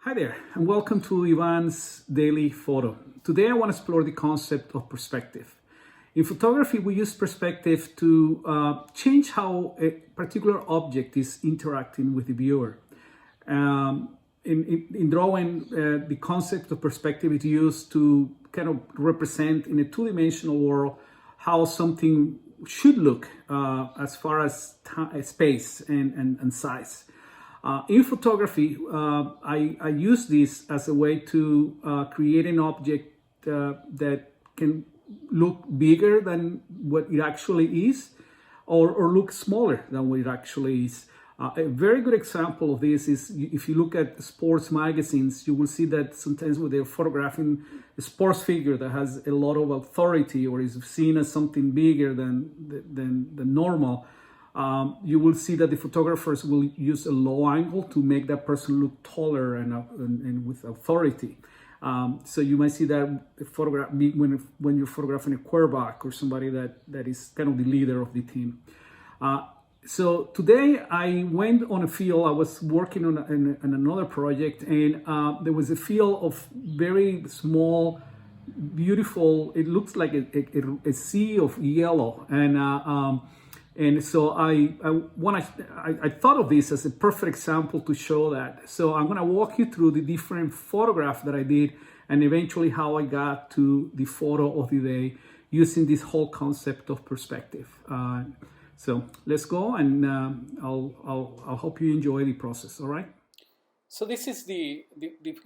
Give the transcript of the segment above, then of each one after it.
Hi there, and welcome to Ivan's Daily Photo. Today I want to explore the concept of perspective. In photography, we use perspective to change how a particular object is interacting with the viewer. In drawing, the concept of perspective is used to kind of represent in a two-dimensional world how something should look as far as space and size. In photography, I use this as a way to create an object that can look bigger than what it actually is, or look smaller than what it actually is. A very good example of this is if you look at sports magazines, you will see that sometimes when they're photographing a sports figure that has a lot of authority or is seen as something bigger than normal, you will see that the photographers will use a low angle to make that person look taller and with authority. So you might see that photograph when you're photographing a quarterback or somebody that is kind of the leader of the team. So today I went on a field. I was working on another project, and there was a field of very small, beautiful. It looks like a sea of yellow, and so I thought of this as a perfect example to show that. So I'm going to walk you through the different photographs that I did, and eventually how I got to the photo of the day using this whole concept of perspective. So let's go, and I'll hope you enjoy the process. All right. So this is the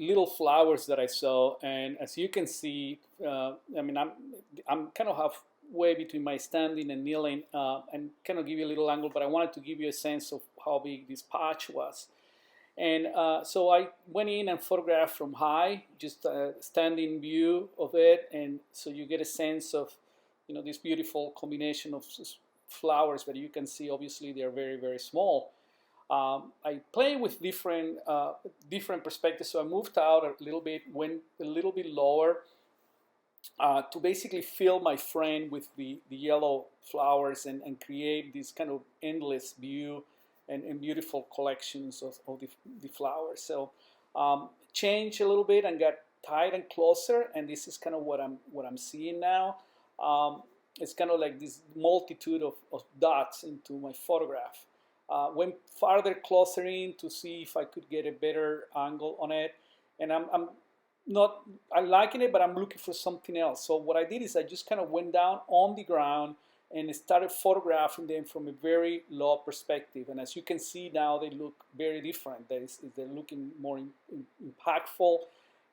little flowers that I saw, and as you can see, I'm kind of halfway between my standing and kneeling, and kind of give you a little angle, but I wanted to give you a sense of how big this patch was. And so I went in and photographed from high, just a standing view of it, and so you get a sense of, this beautiful combination of flowers, but you can see obviously they're very, very small. I play with different perspectives, so I moved out a little bit, went a little bit lower to basically fill my frame with the yellow flowers and create this kind of endless view and beautiful collections of the flowers. So changed a little bit and got tight and closer, and this is kind of what I'm seeing now. It's kind of like this multitude of dots into my photograph. Went farther closer in to see if I could get a better angle on it, and I'm liking it, but I'm looking for something else. So what I did is I just kind of went down on the ground and started photographing them from a very low perspective. And as you can see now, they look very different. They're looking more impactful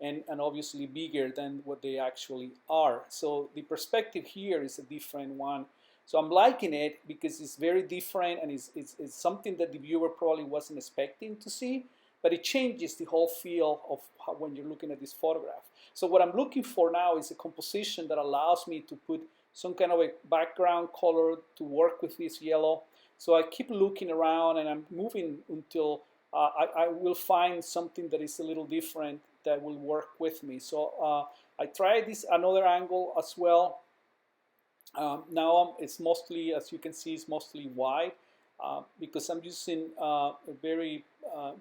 and obviously bigger than what they actually are. So the perspective here is a different one. So I'm liking it because it's very different, and it's something that the viewer probably wasn't expecting to see, but it changes the whole feel of when you're looking at this photograph. So what I'm looking for now is a composition that allows me to put some kind of a background color to work with this yellow. So I keep looking around and I'm moving until I will find something that is a little different that will work with me. So I tried this another angle as well. Now it's mostly, as you can see, it's mostly wide because I'm using a very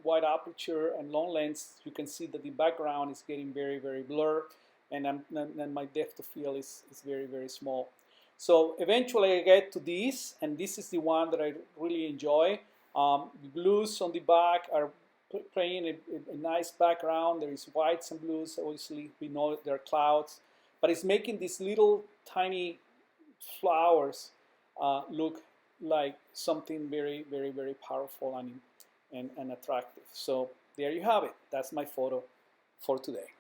wide aperture and long lens. You can see that the background is getting very, very blurred, and my depth of field is very, very small. So eventually I get to this, and this is the one that I really enjoy. The blues on the back are playing a nice background. There is whites and blues. Obviously, we know there are clouds, but it's making these little tiny flowers look like something very, very, very powerful and attractive. So there you have it. That's my photo for today.